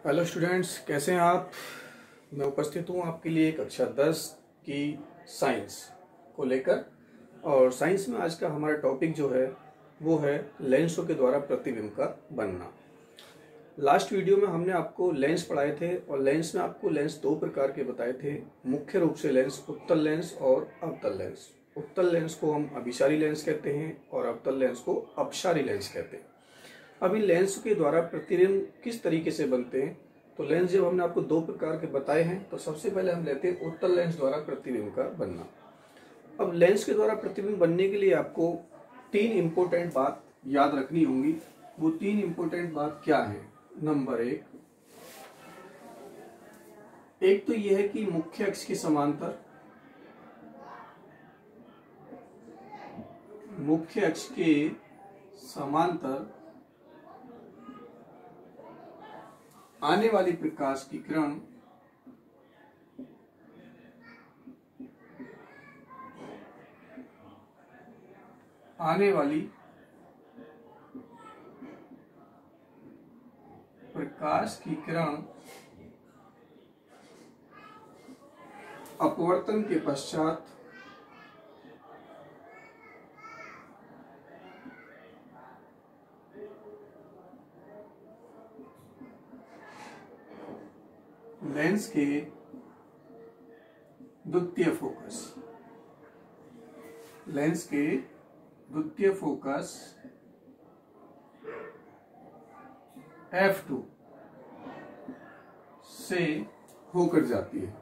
Hello students, कैसे हैं आप। मैं उपस्थित हूँ आपके लिए कक्षा 10 की साइंस को लेकर। और साइंस में आज का हमारा टॉपिक जो है वो है लेंसों के द्वारा प्रतिबिंब का बनना। लास्ट वीडियो में हमने आपको लेंस पढ़ाए थे और लेंस में आपको लेंस दो प्रकार के बताए थे। मुख्य रूप से लेंस उत्तल लेंस और अवतल लेंस। उत्तल लेंस को हम अभिसारी लेंस कहते हैं और अवतल लेंस को अपसारी लेंस कहते हैं। अब इन लेंस के द्वारा प्रतिबिंब किस तरीके से बनते हैं, तो लेंस जब हमने आपको दो प्रकार के बताए हैं तो सबसे पहले हम लेते हैं उत्तल लेंस द्वारा प्रतिबिंब का बनना। अब लेंस के द्वारा प्रतिबिंब बनने के लिए आपको तीन इंपॉर्टेंट बात याद रखनी होंगी। वो तीन इंपॉर्टेंट बात क्या है? नंबर एक तो यह है कि मुख्य अक्ष के समांतर, मुख्य अक्ष के समांतर आने वाली प्रकाश की किरण अपवर्तन के पश्चात लेंस के द्वितीय फोकस F2 से होकर जाती है।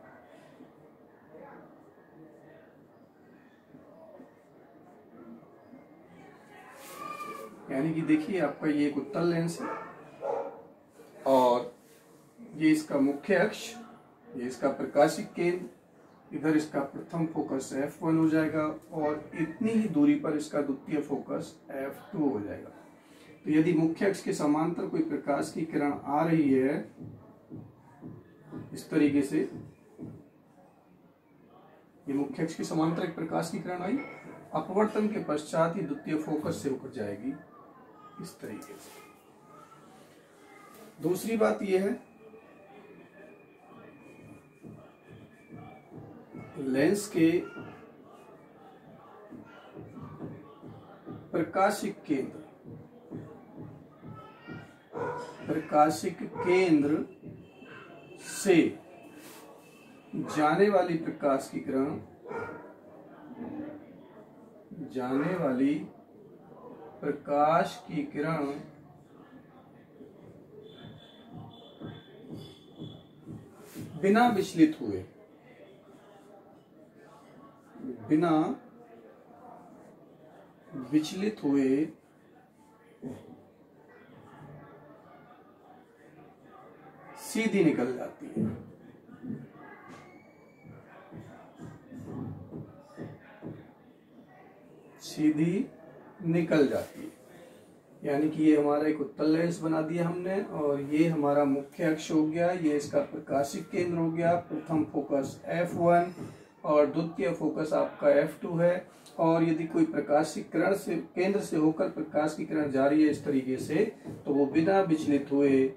यानी कि देखिए, आपका ये एक उत्तल लेंस है और ये इसका मुख्य अक्ष, ये इसका प्रकाशिक केंद्र, इधर इसका प्रथम फोकस F1 हो जाएगा और इतनी ही दूरी पर इसका द्वितीय फोकस F2 हो जाएगा। तो यदि मुख्य अक्ष के समांतर कोई प्रकाश की किरण आ रही है इस तरीके से, ये मुख्य अक्ष के समांतर एक प्रकाश की किरण आई, अपवर्तन के पश्चात ही द्वितीय फोकस से होकर जाएगी इस तरीके से। दूसरी बात यह है, लेंस के प्रकाशिक केंद्र से जाने वाली प्रकाश की किरण बिना विचलित हुए सीधी निकल जाती है। यानी कि ये हमारा एक उत्तल लेंस बना दिया हमने और ये हमारा मुख्य अक्ष हो गया, ये इसका प्रकाशिक केंद्र हो गया, प्रथम फोकस F1 और द्वितीय फोकस आपका F2 है। और यदि कोई प्रकाशिक किरण से केंद्र से होकर प्रकाश की किरण जा रही है इस तरीके से, तो वो बिना विचलित हुए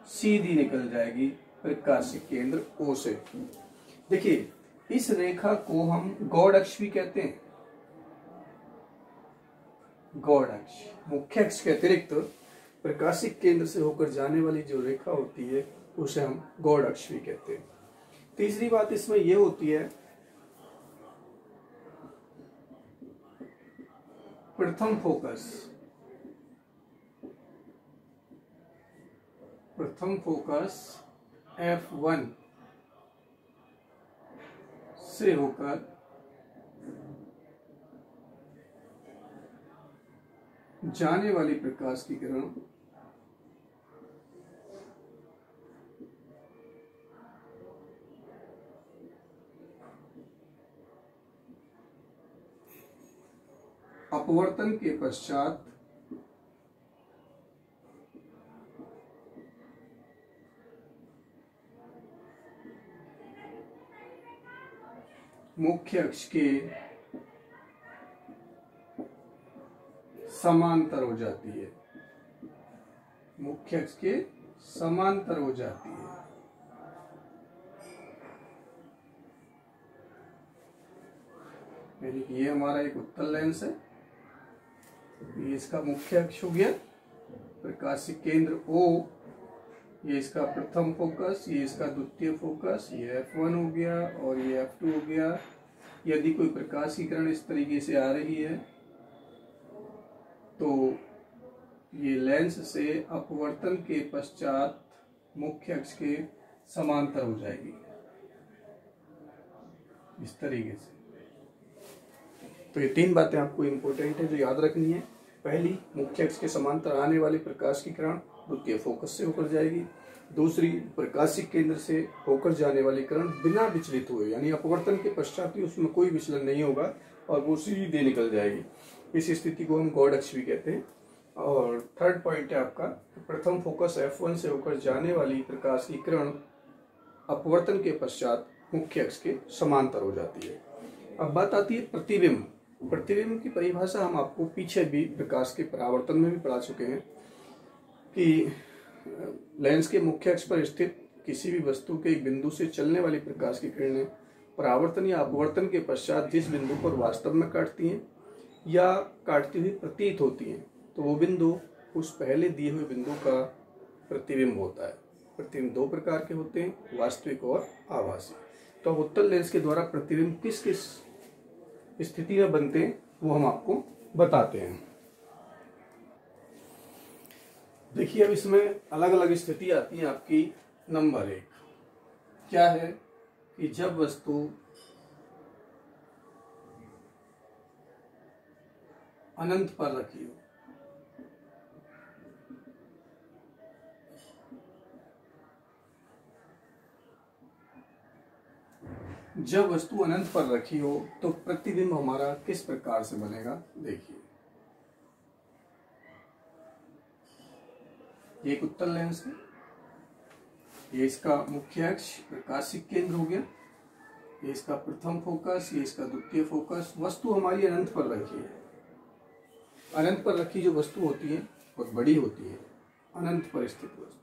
सीधी निकल जाएगी प्रकाशिक केंद्र O से। देखिए, इस रेखा को हम गॉड अक्ष भी कहते हैं। गॉड अक्ष, मुख्य अक्ष के अतिरिक्त प्रकाशिक केंद्र से होकर जाने वाली जो रेखा होती है उसे हम गॉड अक्ष भी कहते हैं। तीसरी बात इसमें यह होती है, प्रथम फोकस F1 से होकर जाने वाली प्रकाश की किरण अपवर्तन के पश्चात मुख्य अक्ष के समांतर हो जाती है, मुख्य अक्ष के समांतर हो जाती है। यानी कि ये हमारा एक उत्तल लेंस है, ये इसका मुख्य अक्ष हो गया, प्रकाशिक केंद्र O, ये इसका प्रथम फोकस, ये इसका द्वितीय फोकस, ये F1 हो गया और ये F2 हो गया। यदि कोई प्रकाश की किरण इस तरीके से आ रही है तो ये लेंस से अपवर्तन के पश्चात मुख्य अक्ष के समांतर हो जाएगी इस तरीके से। तो ये तीन बातें आपको इम्पोर्टेंट है जो याद रखनी है। पहली, मुख्य अक्ष के समांतर आने वाली प्रकाश की किरण द्वितीय फोकस से होकर जाएगी। दूसरी, प्रकाशिक केंद्र से होकर जाने वाली किरण बिना विचलित हुए, यानी अपवर्तन के पश्चात भी उसमें कोई विचलन नहीं होगा और वो सीधे निकल जाएगी। इस स्थिति को हम गॉड अक्ष भी कहते हैं। और थर्ड पॉइंट है आपका, प्रथम फोकस F1 से होकर जाने वाली प्रकाश की किरण अपवर्तन के पश्चात मुख्य अक्ष के समांतर हो जाती है। अब बात आती है प्रतिबिंब। प्रतिबिंब की परिभाषा हम आपको पीछे भी प्रकाश के परावर्तन में भी पढ़ा चुके हैं कि लेंस के मुख्य अक्ष पर स्थित किसी भी वस्तु के एक बिंदु से चलने वाली प्रकाश की किरणें परावर्तन या अपवर्तन के पश्चात जिस बिंदु पर वास्तव में काटती हैं या काटती हुई प्रतीत होती हैं, तो वो बिंदु उस पहले दिए हुए बिंदु का प्रतिबिंब होता है। प्रतिबिंब दो प्रकार के होते हैं, वास्तविक और आभासी। तो अब उत्तल लेंस के द्वारा प्रतिबिंब किस किस स्थिति में बनते हैं वो हम आपको बताते हैं। देखिए, अब इसमें अलग अलग स्थिति आती है आपकी। नंबर 1 क्या है कि जब वस्तु अनंत पर रखी हो, जब वस्तु अनंत पर रखी हो तो प्रतिबिंब हमारा किस प्रकार से बनेगा। देखिए, ये एक उत्तल लेंस है, ये इसका मुख्य अक्ष प्रकाशिक केंद्र हो गया, ये इसका प्रथम फोकस, ये इसका द्वितीय फोकस। वस्तु हमारी अनंत पर रखी है। अनंत पर रखी जो वस्तु होती है बहुत बड़ी होती है, अनंत पर स्थित वस्तु।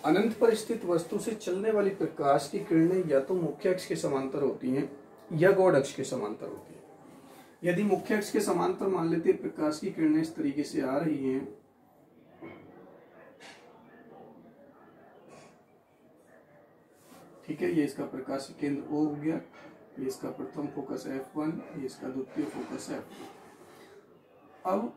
अनंत पर स्थित वस्तु से चलने वाली प्रकाश की किरणें या तो मुख्य अक्ष के समांतर होती हैं या गॉड अक्ष के समांतर होती हैं। यदि मुख्य अक्ष के समांतर मान लेते हैं प्रकाश की किरणें इस तरीके से आ रही हैं, ठीक है, ये इसका प्रकाशिक केंद्र O हो गया, ये इसका प्रथम फोकस F1, ये इसका द्वितीय फोकस F2। अब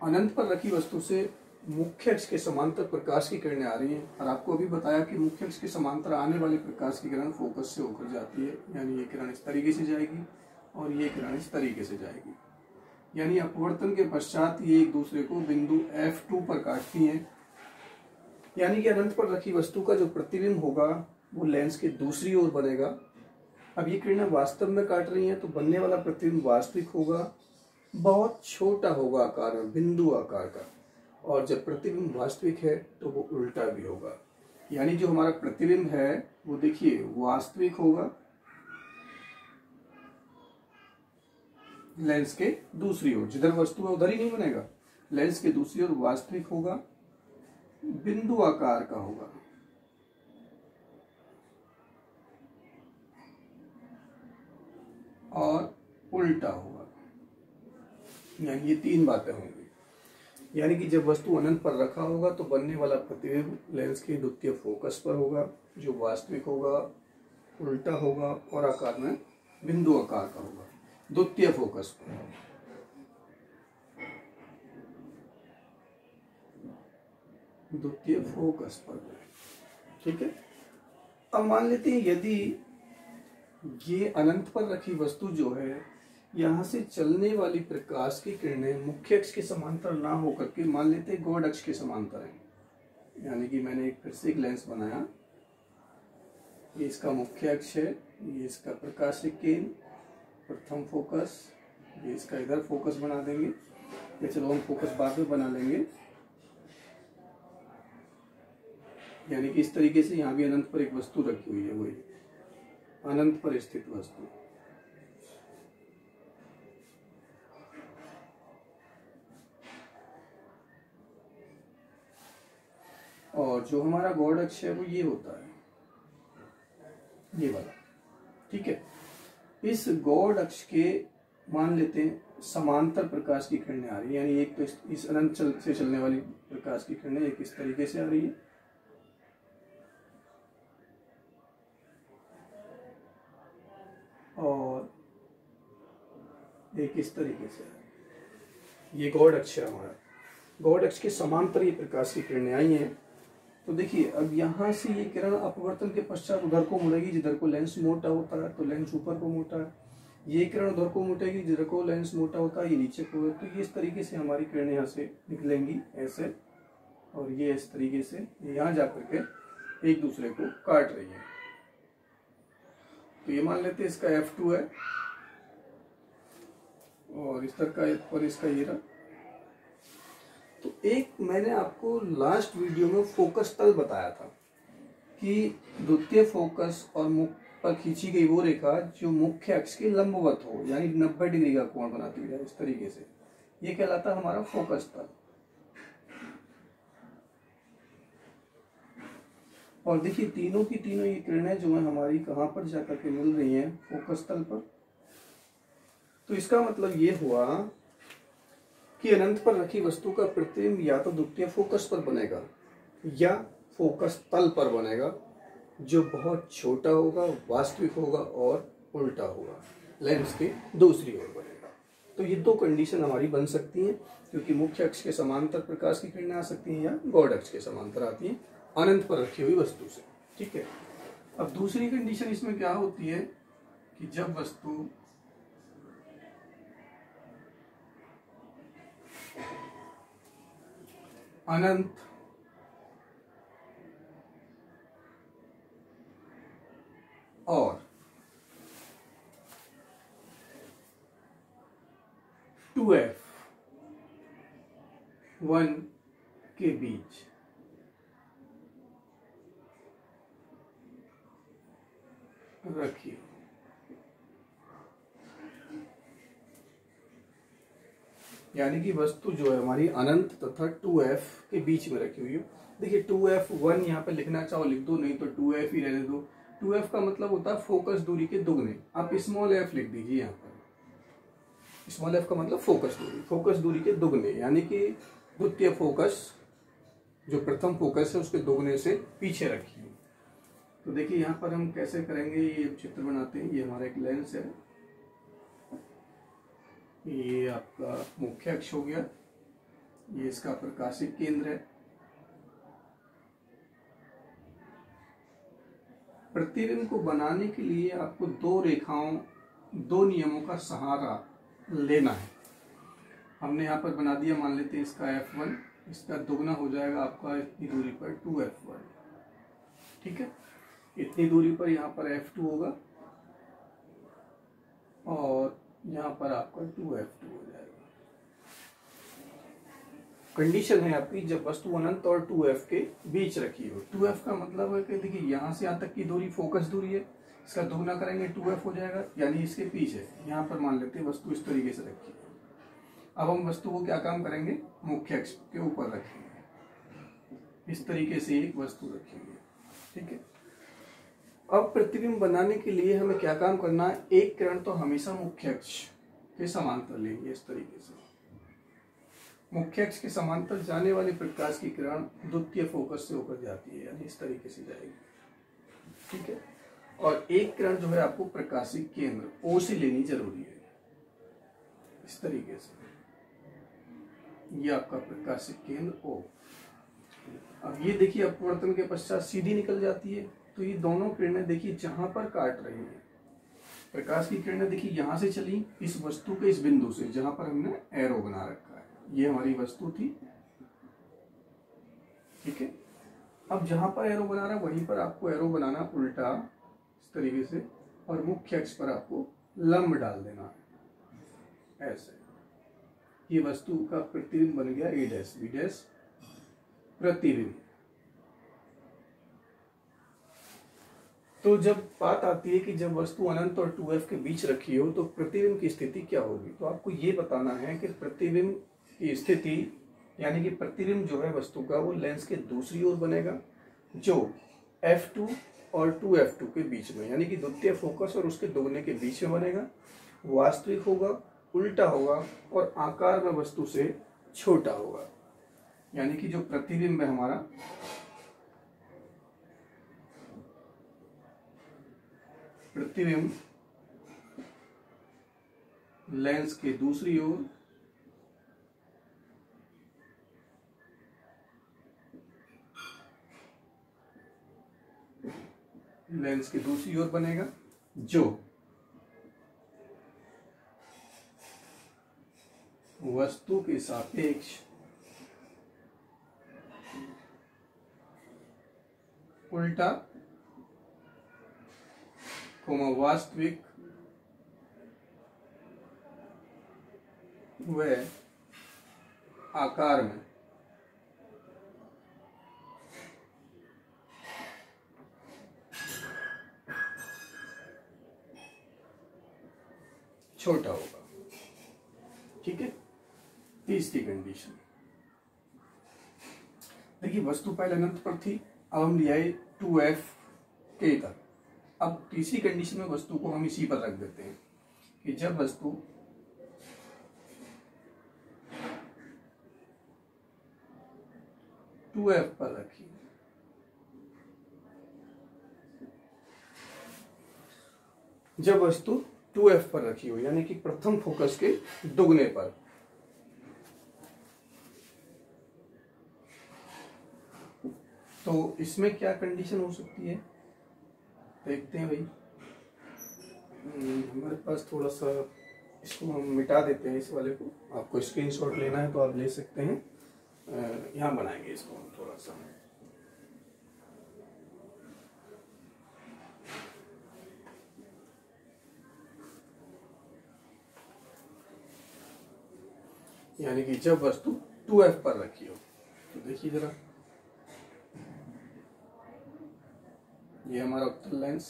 अनंत पर रखी वस्तु से मुख्य अक्ष के समांतर प्रकाश की किरणें आ रही हैं और आपको अभी बताया कि मुख्य अक्ष के समांतर आने वाली प्रकाश की किरण फोकस से होकर जाती है, यानी ये किरण इस तरीके से जाएगी और ये किरण इस तरीके से जाएगी। यानी अपवर्तन के पश्चात ये एक दूसरे को बिंदु F2 पर काटती हैं। यानी कि अनंत पर रखी वस्तु का जो प्रतिबिंब होगा वो लेंस के दूसरी ओर बनेगा। अब ये किरणें वास्तव में काट रही हैं तो बनने वाला प्रतिबिंब वास्तविक होगा, बहुत छोटा होगा आकार में, बिंदु आकार का। और जब प्रतिबिंब वास्तविक है तो वो उल्टा भी होगा। यानी जो हमारा प्रतिबिंब है वो देखिए वास्तविक होगा लेंस के दूसरी ओर, जिधर वस्तु है उधर ही नहीं बनेगा, लेंस के दूसरी ओर वास्तविक होगा, बिंदु आकार का होगा। और उल्टा होगा। यानी ये तीन बातें होंगी। यानी कि जब वस्तु अनंत पर रखा होगा तो बनने वाला प्रतिबिंब लेंस के द्वितीय फोकस पर होगा, जो वास्तविक होगा, उल्टा होगा और आकार में बिंदु आकार का होगा, द्वितीय फोकस पर। द्वितीय फोकस पर, ठीक है। अब मान लेते हैं यदि ये अनंत पर रखी वस्तु जो है, यहाँ से चलने वाली प्रकाश की किरणें मुख्य अक्ष के समांतर ना होकर के मान लेते हैं गॉड अक्ष के समांतर है। यानी कि मैंने एक फिर से एक लेंस बनाया, ये इसका मुख्य अक्ष है, ये इसका प्रकाशिक केंद्र, प्रथम फोकस, ये इसका इधर फोकस बना देंगे, ये चलो हम फोकस बाद में बना लेंगे। यानी कि इस तरीके से यहाँ भी अनंत पर एक वस्तु रखी हुई है, वही अनंत पर स्थित वस्तु। और जो हमारा गॉड अक्ष है वो ये होता है, ये वाला। ठीक है, इस गॉड अक्ष के मान लेते हैं समांतर प्रकाश की किरणें आ रही है, यानी एक तो इस अनंत से चलने वाली प्रकाश की किरणें एक इस तरीके से आ रही है, और एक इस तरीके से आ रही है। ये गॉड अक्ष है हमारा। गॉड अक्ष के समांतर ये प्रकाश की किरणें आई हैं। तो देखिए, अब यहाँ से ये किरण अपवर्तन के पश्चात उधर को मुड़ेगी जिधर को लेंस मोटा होता है, तो लेंस ऊपर को मोटा है। ये किरण उधर को मुड़ेगी जिधर को लेंस मोटा होता है, ये नीचे को है। तो ये इस तरीके से हमारी किरणें यहाँ से निकलेंगी ऐसे, और ये इस तरीके से यहाँ जाकर के एक दूसरे को काट रही है। तो ये मान लेते हैं इसका F2 है, और इस तरह का पर इसका ये रहा। तो एक मैंने आपको लास्ट वीडियो में फोकस तल बताया था कि द्वितीय फोकस और मुख पर खींची गई वो रेखा जो मुख्य अक्ष के लंबवत हो, यानी 90 डिग्री का कोण बनाती है इस तरीके से, ये कहलाता है हमारा फोकस तल। और देखिए, तीनों की तीनों ये किरणें जो है हमारी कहाँ पर जाकर के मिल रही हैं, फोकस तल पर। तो इसका मतलब ये हुआ कि अनंत पर रखी वस्तु का प्रतिबिंब या तो द्वितीय फोकस पर बनेगा या फोकस तल पर बनेगा, जो बहुत छोटा होगा, वास्तविक होगा और उल्टा होगा, लेंस के दूसरी ओर बनेगा। तो ये दो कंडीशन हमारी बन सकती हैं, क्योंकि मुख्य अक्ष के समांतर प्रकाश की किरणें आ सकती हैं या गॉड अक्ष के समांतर आती हैं अनंत पर रखी हुई वस्तु से। ठीक है, अब दूसरी कंडीशन इसमें क्या होती है कि जब वस्तु अनंत और 2f1 के बीच रखी, यानी कि वस्तु जो है हमारी अनंत तथा 2f के बीच में रखी हुई है। देखिए, 2f1 यहाँ पे लिखना चाहो लिख दो, नहीं तो 2f ही रहने दो। 2f का मतलब होता है फोकस दूरी के दुगने, आप स्मॉल f लिख दीजिए यहाँ पर। स्मॉल f का मतलब फोकस दूरी के दुगने, यानी कि द्वितीय फोकस जो प्रथम फोकस है उसके दुगने से पीछे रखिए। तो देखिए, यहाँ पर हम कैसे करेंगे, ये चित्र बनाते हैं। ये हमारा एक लेंस है, ये आपका मुख्य अक्ष हो गया, ये इसका प्रकाशिक केंद्र है। प्रतिबिंब को बनाने के लिए आपको दो नियमों का सहारा लेना है। हमने यहाँ पर बना दिया, मान लेते हैं इसका F1, इसका दुगना हो जाएगा आपका इतनी दूरी पर 2f1। ठीक है, इतनी दूरी पर यहाँ पर F2 होगा और यहाँ पर आपका 2f2 हो जाएगा। कंडीशन है आपकी जब वस्तु अनंत और 2f के बीच रखी हो। 2f का मतलब है कि देखिए, यहाँ से यहाँ तक की दूरी फोकस दूरी है, इसका दोगुना करेंगे 2f हो जाएगा, यानी इसके पीछे यहाँ पर मान लेते हैं वस्तु इस तरीके से रखी है। अब हम वस्तु को क्या काम करेंगे, मुख्य अक्ष के ऊपर रखेंगे, इस तरीके से एक वस्तु रखेंगे। ठीक है, अब प्रतिबिंब बनाने के लिए हमें क्या काम करना है, एक किरण तो हमेशा मुख्य अक्ष के समांतर लेंगे इस तरीके से। मुख्य अक्ष के समांतर जाने वाली प्रकाश की किरण द्वितीय फोकस से होकर जाती है, यानी इस तरीके से जाएगी। ठीक है, और एक किरण जो है आपको प्रकाशिक केंद्र O से लेनी जरूरी है, इस तरीके से। ये आपका प्रकाशिक केंद्र O। अब ये देखिए, अपवर्तन के पश्चात सीधी निकल जाती है। तो ये दोनों किरणें देखिए जहां पर काट रही हैं, प्रकाश की किरणें देखिए यहां से चली इस वस्तु के इस बिंदु से जहां पर हमने एरो बना रखा है, ये हमारी वस्तु थी। ठीक है, अब जहां पर एरो बना रहा है वहीं पर आपको एरो बनाना उल्टा इस तरीके से, और मुख्य अक्ष पर आपको लंब डाल देना है ऐसे। ये वस्तु का प्रतिबिंब बन गया A', B' प्रतिबिंब। तो जब बात आती है कि जब वस्तु अनंत और 2f के बीच रखी हो तो प्रतिबिंब की स्थिति क्या होगी, तो आपको ये बताना है कि प्रतिबिंब की स्थिति, यानी कि प्रतिबिंब जो है वस्तु का वो लेंस के दूसरी ओर बनेगा जो F2 और 2F2 के बीच में, यानी कि द्वितीय फोकस और उसके दोगुने के बीच में बनेगा, वास्तविक होगा, उल्टा होगा और आकार में वस्तु से छोटा होगा। यानी कि जो प्रतिबिंब है हमारा, प्रतिबिंब लेंस के दूसरी ओर बनेगा, जो वस्तु के सापेक्ष उल्टा वास्तविक व आकार में छोटा होगा। ठीक है, तीसरी कंडीशन। देखिए वस्तु पहले अनंत पर थी, अब हम ले आए 2F के तक। अब तीसरी कंडीशन में वस्तु को हम इसी पर रख देते हैं कि जब वस्तु टू एफ पर रखी, जब वस्तु 2F पर रखी हो, यानी कि प्रथम फोकस के दुगने पर, तो इसमें क्या कंडीशन हो सकती है देखते हैं भाई। हमारे पास थोड़ा सा, इसको हम मिटा देते हैं इस वाले को। आपको स्क्रीनशॉट लेना है तो आप ले सकते हैं, यहाँ बनाएंगे इसको हम थोड़ा सा। यानी कि जब वस्तु 2F पर रखी हो, तो देखिए जरा, ये हमारा उत्तल लेंस,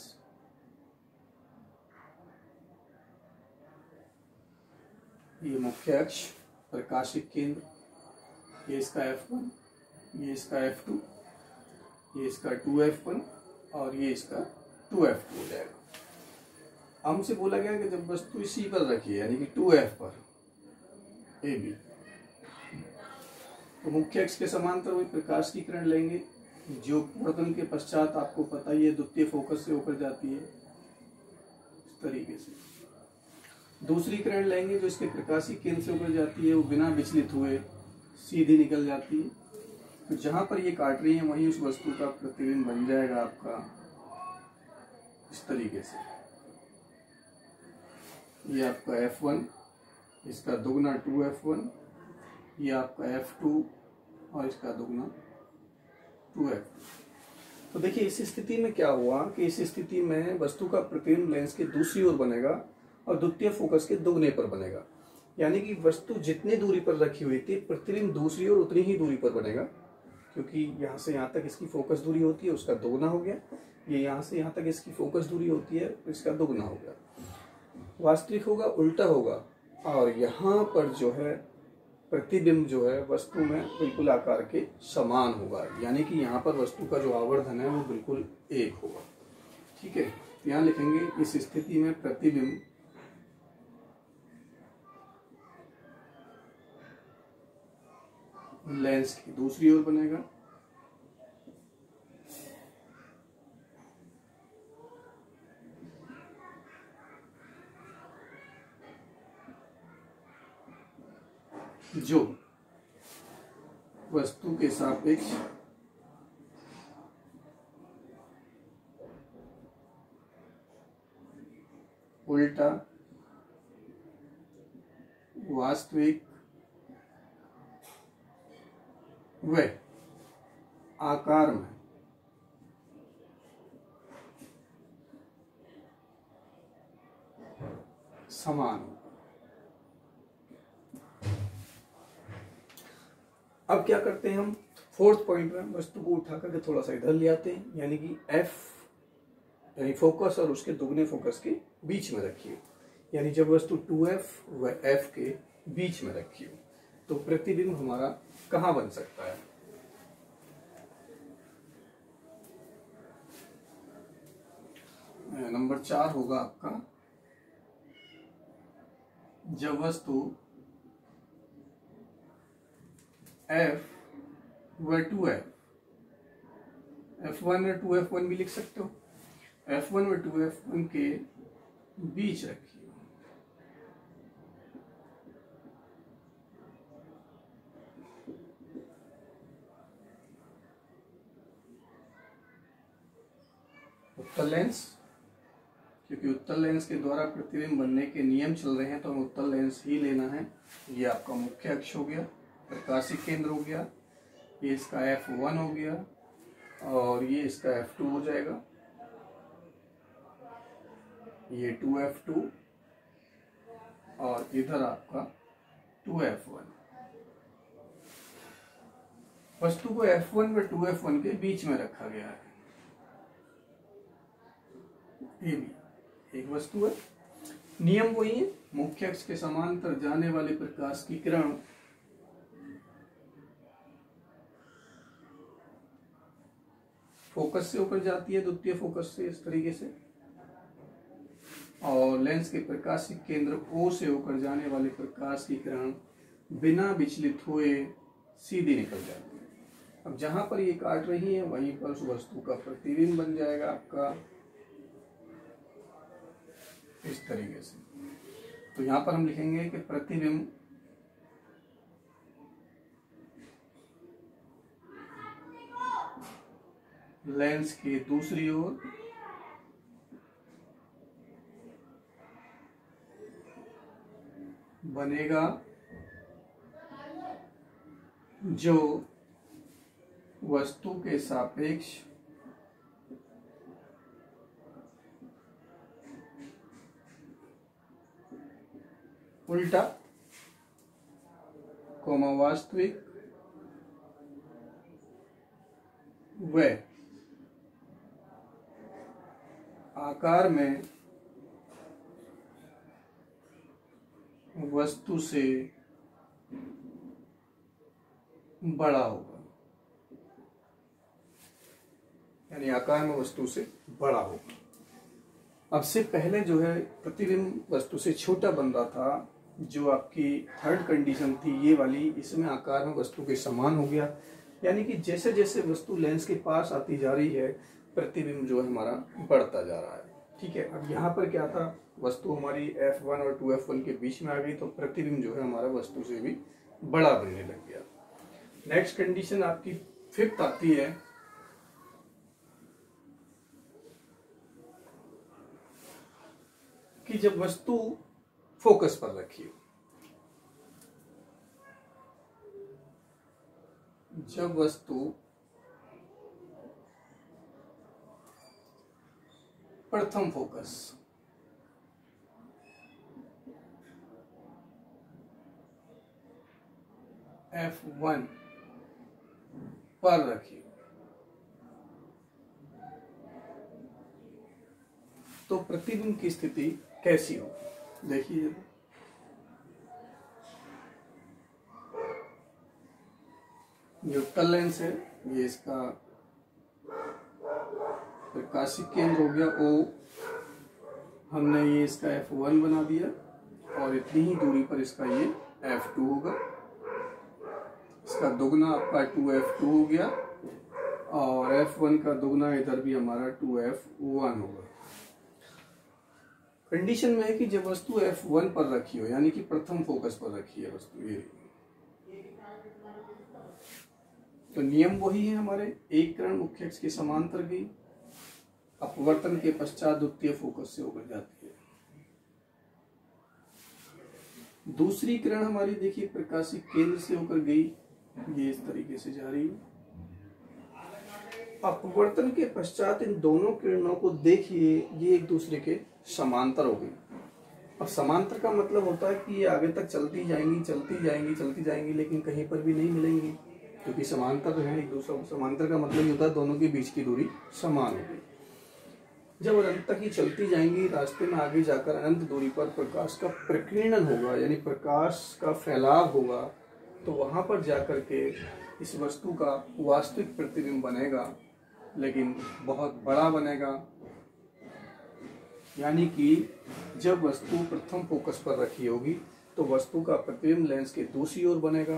ये मुख्य अक्ष, प्रकाशिक केंद्र, ये इसका F1, ये इसका F2, ये इसका 2F1 और ये इसका 2F2 हो जाएगा। हमसे बोला गया कि जब वस्तु इसी पर रखी है, यानी कि 2F पर AB, तो मुख्य अक्ष के समांतर वही प्रकाश की किरण लेंगे, जो प्रतन के पश्चात आपको पता ही है द्वितीय फोकस से होकर जाती है इस तरीके से। दूसरी किरण लेंगे जो इसके प्रकाशी केंद्र से होकर जाती है, वो बिना विचलित हुए सीधी निकल जाती है। तो जहां पर ये काट रही है वहीं उस वस्तु का प्रतिबिंब बन जाएगा आपका इस तरीके से। ये आपका F1, इसका दुगना 2F1, ये आपका F2 और इसका दुगना 2F2। तो देखिए इस स्थिति में क्या हुआ कि इस स्थिति में वस्तु का प्रतिबिंब लेंस के दूसरी ओर बनेगा और द्वितीय फोकस के दुगने पर बनेगा। यानी कि वस्तु जितनी दूरी पर रखी हुई थी, प्रतिबिंब दूसरी ओर उतनी ही दूरी पर बनेगा, क्योंकि यहाँ से यहाँ तक इसकी फोकस दूरी होती है, उसका दोगुना हो गया। ये यहाँ से यहाँ तक इसकी फोकस दूरी होती है, इसका दोगुना हो गया। वास्तविक होगा, उल्टा होगा, और यहाँ पर जो है प्रतिबिंब जो है वस्तु में बिल्कुल आकार के समान होगा। यानी कि यहाँ पर वस्तु का जो आवर्धन है वो बिल्कुल एक होगा। ठीक है, यहाँ लिखेंगे इस स्थिति में प्रतिबिंब लेंस की दूसरी ओर बनेगा, जो वस्तु के सापेक्ष उल्टा वास्तविक व आकार में समान होगा। अब क्या करते हैं हम, फोर्थ पॉइंट में वस्तु को उठा करके थोड़ा सा इधर ले आते हैं, यानी कि F यानी फोकस और उसके दुगने फोकस के बीच में रखिए। यानी जब वस्तु 2F व F के बीच में रखी हो, तो प्रतिबिंब हमारा कहाँ बन सकता है। नंबर 4 होगा आपका, जब वस्तु F व 2F, F1 और 2F1 भी लिख सकते हो, F1 व 2F1 के बीच रखिए। उत्तल लेंस, क्योंकि उत्तल लेंस के द्वारा प्रतिबिंब बनने के नियम चल रहे हैं तो हमें उत्तल लेंस ही लेना है। ये आपका मुख्य अक्ष हो गया, प्रकाशीय केंद्र हो गया, ये इसका F1 हो गया और ये इसका F2 हो जाएगा, ये 2F2 और इधर आपका 2F1। वस्तु को F1 व 2F1 के बीच में रखा गया है। ये भी एक वस्तु है। नियम वही है, मुख्य अक्ष के समांतर जाने वाले प्रकाश की किरण फोकस से होकर जाती है, द्वितीय फोकस से इस तरीके से, और लेंस के प्रकाशीय केंद्र O से होकर जाने वाले प्रकाश की किरण बिना विचलित हुए सीधी निकल जाती है। अब जहां पर ये काट रही है वहीं पर उस वस्तु का प्रतिबिंब बन जाएगा आपका इस तरीके से। तो यहां पर हम लिखेंगे कि प्रतिबिंब लेंस की दूसरी ओर बनेगा जो वस्तु के सापेक्ष उल्टा वास्तविक व आकार में वस्तु से बड़ा होगा, यानी आकार में वस्तु से बड़ा होगा। अब से पहले जो है प्रतिबिंब वस्तु से छोटा बन रहा था, जो आपकी थर्ड कंडीशन थी ये वाली, इसमें आकार में वस्तु के समान हो गया। यानी कि जैसे जैसे वस्तु लेंस के पास आती जा रही है प्रतिबिंब जो है हमारा बढ़ता जा रहा है। ठीक है, अब यहाँ पर क्या था, वस्तु हमारी F1 और 2F1 के बीच में आ गई तो प्रतिबिंब जो है हमारा वस्तु से भी बड़ा बनने लग गया। नेक्स्ट कंडीशन आपकी फिफ्थ आती है, कि जब वस्तु फोकस पर रखी हो, जब वस्तु प्रथम फोकस F1 पर रखी तो प्रतिबिंब की स्थिति कैसी हो। देखिए, ये उत्तल लेंस है, ये इसका प्रकाशिक केंद्र हो गया O, हमने ये इसका F1 बना दिया और इतनी ही दूरी पर इसका ये F2 होगा, इसका दुगना आपका 2F2 हो गया और F1 का दुगना इधर भी हमारा 2F1 होगा। कंडीशन में है कि जब वस्तु F1 पर रखी हो, यानी कि प्रथम फोकस पर रखी है वस्तु, ये तो नियम वही है हमारे, एक किरण मुख्य अक्ष के समांतर गई, अपवर्तन के पश्चात द्वितीय फोकस से होकर जाती है। दूसरी किरण हमारी देखिए प्रकाशिक केंद्र से होकर गई, ये इस तरीके से जा रही है। अपवर्तन के पश्चात इन दोनों किरणों को देखिए, ये एक दूसरे के समांतर हो गई। अब समांतर का मतलब होता है कि ये आगे तक चलती जाएंगी चलती जाएंगी चलती जाएंगी, लेकिन कहीं पर भी नहीं मिलेंगी, क्योंकि समांतर है एक दूसरे। समांतर का मतलब ये होता है दोनों के बीच की दूरी समान होगी। जब अनंत तक ही चलती जाएंगी, रास्ते में आगे जाकर अनंत दूरी पर प्रकाश का प्रकीर्णन होगा, यानी प्रकाश का फैलाव होगा, तो वहां पर जाकर के इस वस्तु का वास्तविक प्रतिबिंब बनेगा, लेकिन बहुत बड़ा बनेगा। यानी कि जब वस्तु प्रथम फोकस पर रखी होगी तो वस्तु का प्रतिबिंब लेंस के दूसरी ओर बनेगा,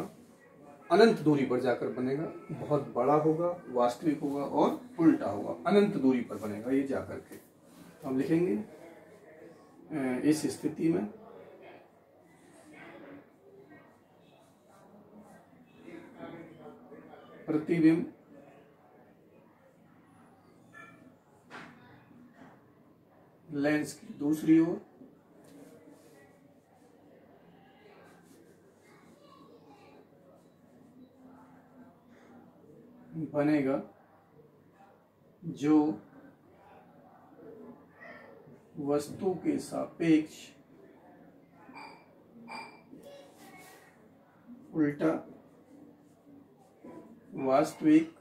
अनंत दूरी पर जाकर बनेगा, बहुत बड़ा होगा, वास्तविक होगा और उल्टा होगा, अनंत दूरी पर बनेगा ये जाकर के। तो हम लिखेंगे इस स्थिति में प्रतिबिंब लेंस की दूसरी ओर बनेगा जो वस्तु के सापेक्ष उल्टा, वास्तविक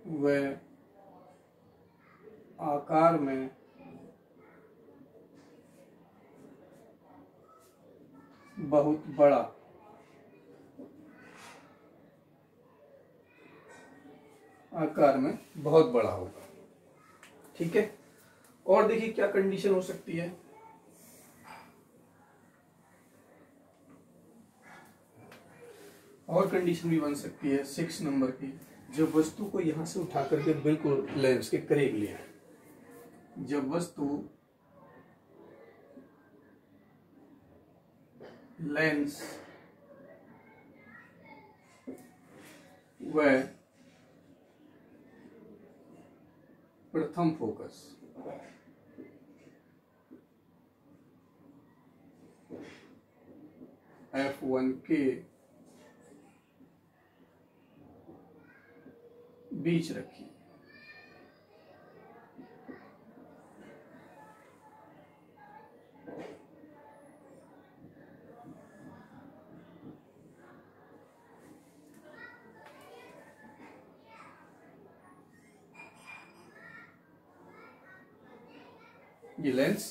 व आकार में बहुत बड़ा आकार में बहुत बड़ा होगा। ठीक है, और देखिए क्या कंडीशन हो सकती है। और कंडीशन भी बन सकती है 6 नंबर की, जब वस्तु को यहां से उठा करके बिल्कुल लेंस के करीब लिया, जब वस्तु लेंस व प्रथम फोकस F1 के बीच रखी, ये लेंस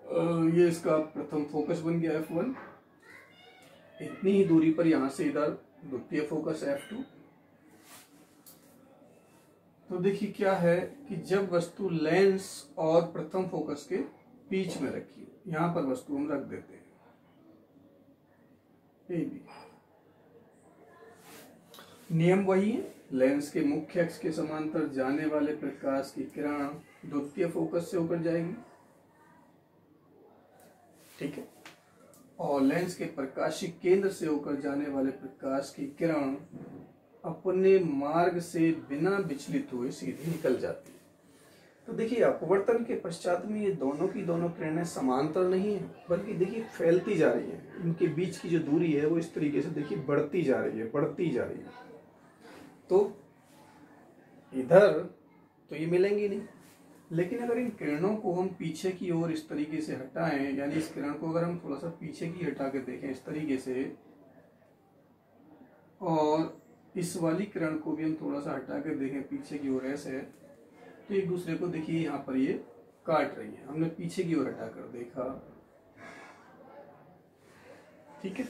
ये इसका प्रथम फोकस बन गया F1, इतनी ही दूरी पर यहां से इधर द्वितीय फोकस F2। तो देखिए क्या है कि जब वस्तु लेंस और प्रथम फोकस के बीच में रखी, यहां पर वस्तु हम रख देते हैं AB। नियम वही है, लेंस के मुख्य अक्ष के समांतर जाने वाले प्रकाश की किरण द्वितीय फोकस से होकर जाएगी। ठीक है, और लेंस के प्रकाशिक केंद्र से होकर जाने वाले प्रकाश की किरण अपने मार्ग से बिना विचलित हुए सीधे निकल जाती है। तो देखिए अपवर्तन के पश्चात में ये दोनों की दोनों किरणें समांतर नहीं है, बल्कि देखिए फैलती जा रही है। इनके बीच की जो दूरी है वो इस तरीके से देखिए बढ़ती जा रही है, बढ़ती जा रही है। तो इधर तो ये मिलेंगी नहीं, लेकिन अगर इन किरणों को हम पीछे की ओर इस तरीके से हटाएं, यानी इस किरण को अगर हम थोड़ा सा पीछे की हटा के देखें इस तरीके से, और इस वाली किरण को भी हम थोड़ा सा हटा के देखें पीछे की ओर ऐसे, तो एक दूसरे को देखिए यहाँ पर ये काट रही है। हमने पीछे की ओर हटाकर देखा, ठीक है।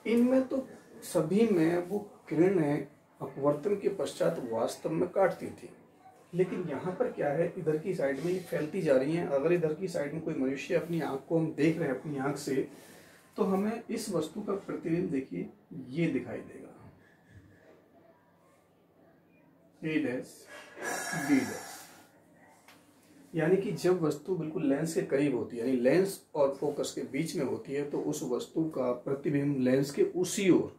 इनमें तो सभी में वो किरणें अपवर्तन के पश्चात वास्तव में काटती थी, लेकिन यहाँ पर क्या है, इधर की साइड में ये फैलती जा रही हैं। अगर इधर की साइड में कोई मनुष्य अपनी आंख को हम देख रहे हैं अपनी आंख से, तो हमें इस वस्तु का प्रतिबिंब देखिए ये दिखाई देगा, A डैश B डैश। यानी कि जब वस्तु बिल्कुल लेंस के करीब होती है, यानी लेंस और फोकस के बीच में होती है, तो उस वस्तु का प्रतिबिंब लेंस के उसी ओर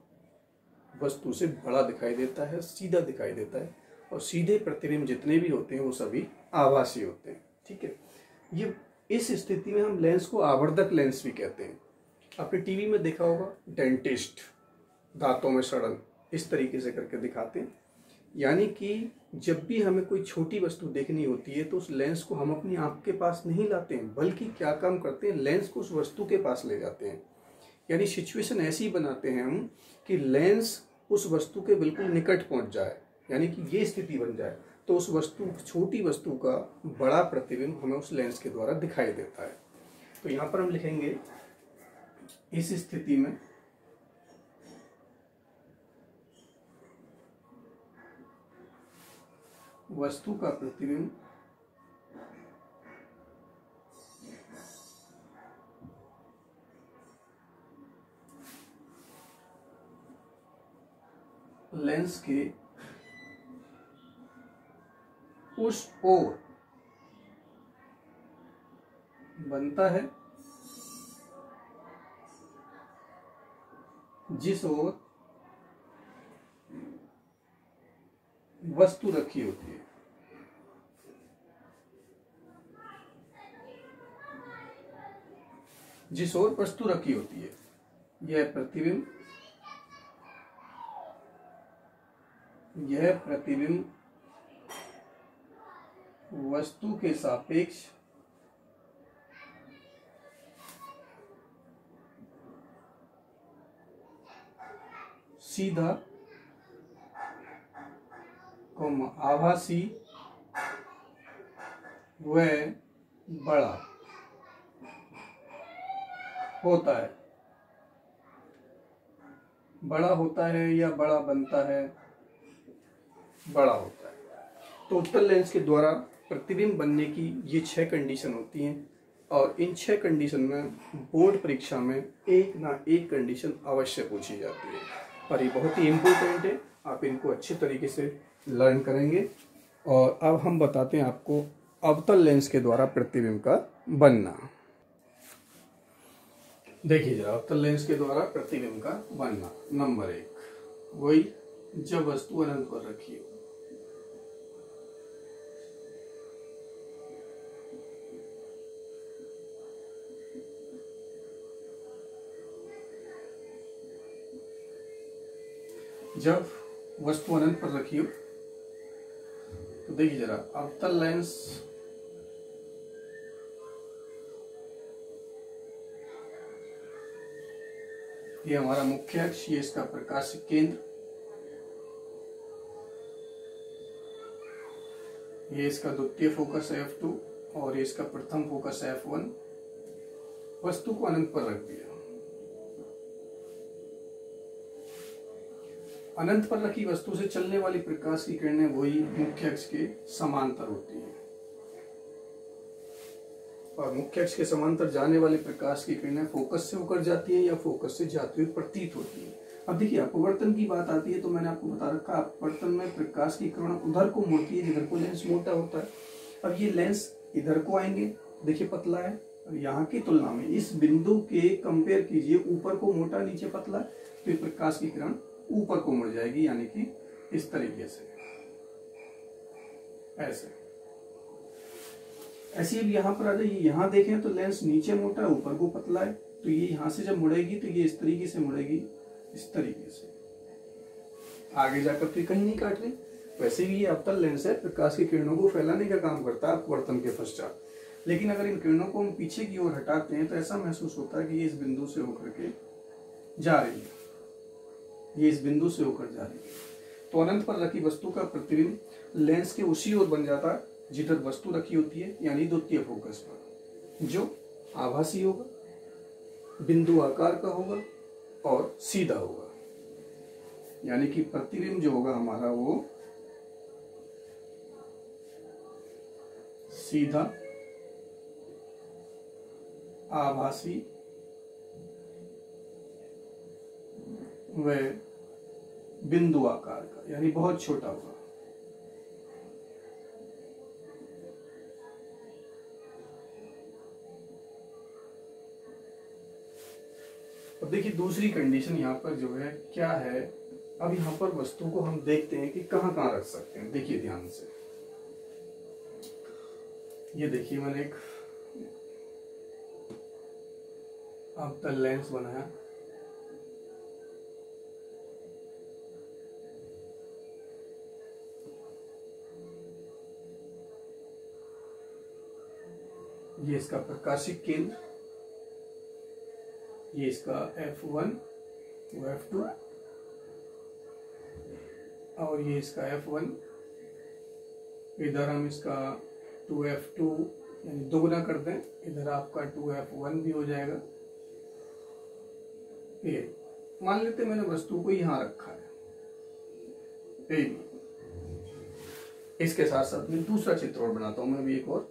वस्तु से बड़ा दिखाई देता है, सीधा दिखाई देता है, और सीधे प्रतिबिंब जितने भी होते हैं वो सभी आभासी होते हैं। ठीक है, ये इस स्थिति में हम लेंस को आवर्धक लेंस भी कहते हैं। आपने टीवी में देखा होगा, डेंटिस्ट दांतों में सड़न इस तरीके से करके दिखाते हैं। यानी कि जब भी हमें कोई छोटी वस्तु देखनी होती है तो उस लेंस को हम अपनी आंख के पास नहीं लाते हैं, बल्कि क्या काम करते हैं, लेंस को उस वस्तु के पास ले जाते हैं। यानी सिचुएशन ऐसी बनाते हैं हम कि लेंस उस वस्तु के बिल्कुल निकट पहुंच जाए, यानी कि ये स्थिति बन जाए, तो उस वस्तु, छोटी वस्तु का बड़ा प्रतिबिंब हमें उस लेंस के द्वारा दिखाई देता है। तो यहाँ पर हम लिखेंगे इस स्थिति में वस्तु का प्रतिबिंब लेंस के उस ओर बनता है जिस ओर वस्तु रखी होती है। जिस ओर वस्तु रखी होती है यह प्रतिबिंब वस्तु के सापेक्ष सीधा आभासी व बड़ा होता है। बड़ा होता है या बड़ा बनता है? बड़ा होता है। तो उत्तल लेंस के द्वारा प्रतिबिंब बनने की ये 6 कंडीशन होती हैं और इन 6 कंडीशन में बोर्ड परीक्षा में एक ना एक कंडीशन अवश्य पूछी जाती है और ये बहुत ही इम्पोर्टेंट है। आप इनको अच्छे तरीके से लर्न करेंगे। और अब हम बताते हैं आपको अवतल लेंस के द्वारा प्रतिबिंब का बनना। देखिए जरा, अवतल लेंस के द्वारा प्रतिबिंब का बनना। नंबर 1, वही जब वस्तु अनंत पर रखी हो। जब वस्तु अनंत पर रखी हो तो देखिए जरा, अवतल लेंस ये हमारा मुख्य अक्ष, ये इसका प्रकाशिक केंद्र, ये इसका द्वितीय फोकस F2 और ये इसका प्रथम फोकस F1। वस्तु को अनंत पर रख दिया। अनंत पर रखी वस्तु से चलने वाली प्रकाश की किरणें वही मुख्य अक्ष के समांतर होती हैं और मुख्य अक्ष के समांतर जाने वाली प्रकाश की किरणें फोकस से होकर जाती है या फोकस से जाती हुई प्रतीत होती है। अब देखिए, अपवर्तन की बात आती है तो मैंने आपको बता रखा, अपवर्तन में प्रकाश की किरण उधर को मुड़ती है जिधर को लेंस मोटा होता है। अब ये लेंस इधर को आएंगे, देखिए पतला है, और यहाँ की तुलना में इस बिंदु के कंपेयर कीजिए, ऊपर को मोटा नीचे पतला है, तो प्रकाश की किरण ऊपर को मुड़ जाएगी, यानी कि इस तरीके से, ऐसे अब यहाँ पर आ जाइए। यहाँ देखें तो लेंस नीचे मोटा है, ऊपर को पतला है, तो ये यहाँ से जब मुड़ेगी तो ये इस तरीके से मुड़ेगी, इस तरीके से आगे जाकर तो कहीं नहीं काट रही। वैसे भी ये अवतल लेंस है, प्रकाश की किरणों को फैलाने का काम करता है अपवर्तन के पश्चात। लेकिन अगर इन किरणों को हम पीछे की ओर हटाते हैं तो ऐसा महसूस होता है कि ये इस बिंदु से होकर के जा रही है, ये इस बिंदु से होकर जा रही है। तो अनंत पर रखी वस्तु का प्रतिबिंब लेंस के उसी ओर बन जाता है जिधर वस्तु रखी होती है, यानी द्वितीय फोकस पर, जो आभासी होगा, बिंदु आकार का होगा और सीधा होगा। यानी कि प्रतिबिंब जो होगा हमारा वो सीधा, आभासी व बिंदु आकार का, यानी बहुत छोटा होगा। अब देखिए दूसरी कंडीशन यहाँ पर जो है क्या है। अब यहाँ पर वस्तु को हम देखते हैं कि कहाँ कहाँ रख सकते हैं। देखिए ध्यान से, ये देखिए मैंने एक अवतल लेंस बनाया, ये इसका प्रकाशिक केंद्र, ये इसका F1 वो F2 और ये इसका F1। इधर हम इसका 2F2 यानी दोगुना कर दें, इधर आपका 2F1 भी हो जाएगा। ये मान लेते मैंने वस्तु को यहाँ रखा है, इसके साथ साथ में दूसरा चित्र और बनाता हूं मैं अभी एक और।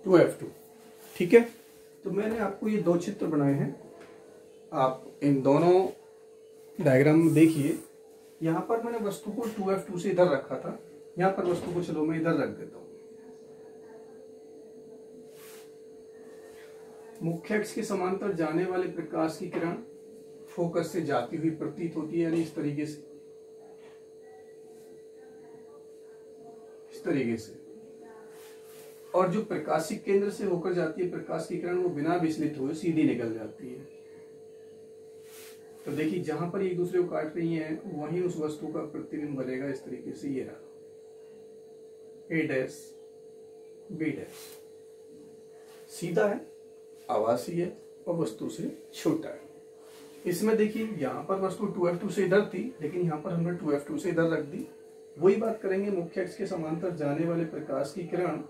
टू F2, ठीक है। तो मैंने आपको ये दो चित्र बनाए हैं, आप इन दोनों डायग्राम में देखिए। यहाँ पर मैंने वस्तु को 2F2 से इधर रखा था, यहाँ पर वस्तु को चलो मैं इधर रख देता हूँ। मुख्य अक्ष के समांतर जाने वाले प्रकाश की किरण फोकस से जाती हुई प्रतीत होती है, यानी इस तरीके से, इस तरीके से। और जो प्रकाशिक केंद्र से होकर जाती है प्रकाश की किरण, वो बिना विचलित हुए सीधी निकल जाती है। तो देखिए जहां पर एक दूसरे को काट रही है वहीं उस वस्तु का प्रतिबिंब बनेगा इस तरीके से। ये रहा A' B', सीधा है, आभासी है और वस्तु से छोटा है। इसमें देखिए यहाँ पर वस्तु 2F2 से इधर थी, लेकिन यहाँ पर हमने 2F2 से इधर रख दी। वही बात करेंगे, मुख्य अक्ष के समांतर जाने वाले प्रकाश की किरण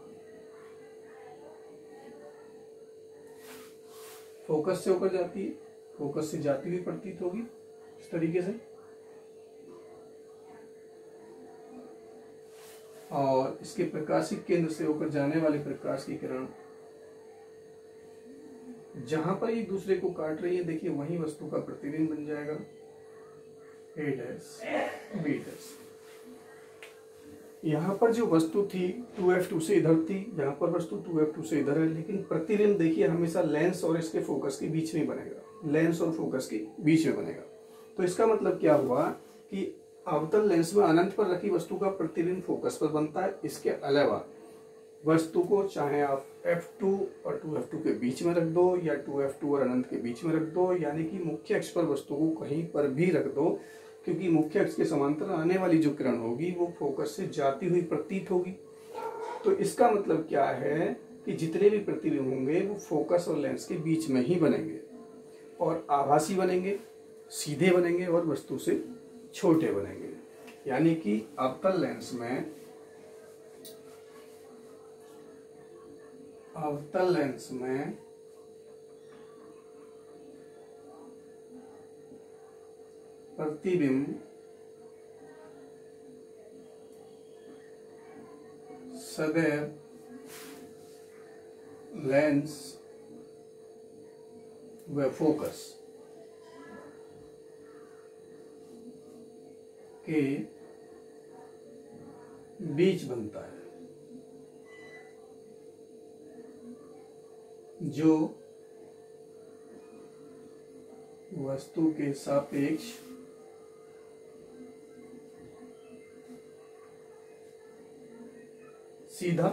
फोकस से होकर जाती है, फोकस से जाती हुई प्रतीत होगी इस तरीके से। और इसके प्रकाशिक केंद्र से होकर जाने वाले प्रकाश की किरण जहां पर एक दूसरे को काट रही है, देखिए वही वस्तु का प्रतिबिंब बन जाएगा A' B'। यहाँ पर जो वस्तु थी 2F2 से इधर थी, यहाँ पर वस्तु 2F2 से इधर है, लेकिन प्रतिबिंब देखिए हमेशा लेंस और इसके फोकस के बीच में बनेगा, लेंस और फोकस के बीच में बनेगा। तो इसका मतलब क्या हुआ कि अवतल लेंस में अनंत पर रखी वस्तु का प्रतिबिंब फोकस पर बनता है। इसके अलावा वस्तु को चाहे आप F2 और 2F2 के बीच में रख दो या 2F2 और अनंत के बीच में रख दो, यानी कि मुख्य अक्ष पर वस्तु को कहीं पर भी रख दो, क्योंकि मुख्य अक्ष के समांतर आने वाली जो किरण होगी वो फोकस से जाती हुई प्रतीत होगी। तो इसका मतलब क्या है कि जितने भी प्रतिबिंब होंगे वो फोकस और लेंस के बीच में ही बनेंगे और आभासी बनेंगे, सीधे बनेंगे और वस्तु से छोटे बनेंगे। यानी कि अवतल लेंस में प्रतिबिंब सदैव लेंस व फोकस के बीच बनता है, जो वस्तु के सापेक्ष सीधा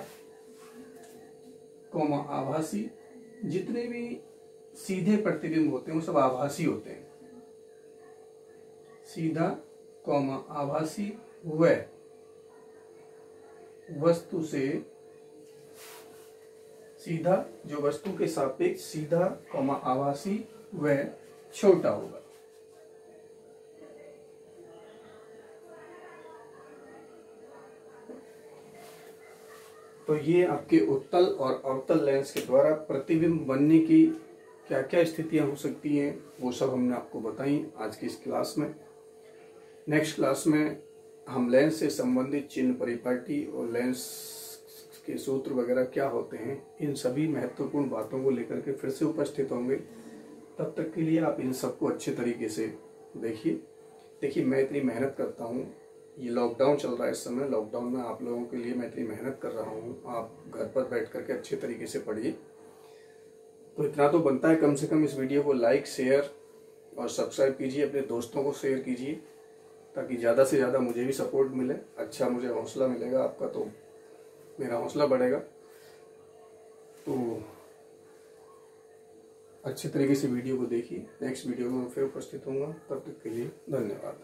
कौमा आभासी, जितने भी सीधे प्रतिबिंब होते हैं वो सब आभासी होते हैं। सीधा कौमा आभासी व वस्तु से सीधा, जो वस्तु के सापेक्ष सीधा कौमा आभासी व छोटा होगा। तो ये आपके उत्तल और अवतल लेंस के द्वारा प्रतिबिंब बनने की क्या क्या स्थितियां हो सकती हैं वो सब हमने आपको बताई आज की इस क्लास में। नेक्स्ट क्लास में हम लेंस से संबंधित चिन्ह, परिपाटी और लेंस के सूत्र वगैरह क्या होते हैं, इन सभी महत्वपूर्ण बातों को लेकर के फिर से उपस्थित होंगे। तब तक के लिए आप इन सबको अच्छे तरीके से देखिए मैं इतनी मेहनत करता हूँ, ये लॉकडाउन चल रहा है इस समय, लॉकडाउन में आप लोगों के लिए मैं इतनी मेहनत कर रहा हूँ, आप घर पर बैठ करके अच्छे तरीके से पढ़िए। तो इतना तो बनता है, कम से कम इस वीडियो को लाइक, शेयर और सब्सक्राइब कीजिए, अपने दोस्तों को शेयर कीजिए, ताकि ज़्यादा से ज़्यादा मुझे भी सपोर्ट मिले, अच्छा मुझे हौसला मिलेगा आपका, तो मेरा हौसला बढ़ेगा। तो अच्छे तरीके से वीडियो को देखिए। नेक्स्ट वीडियो में मैं फिर उपस्थित होऊंगा, तब तक के लिए धन्यवाद।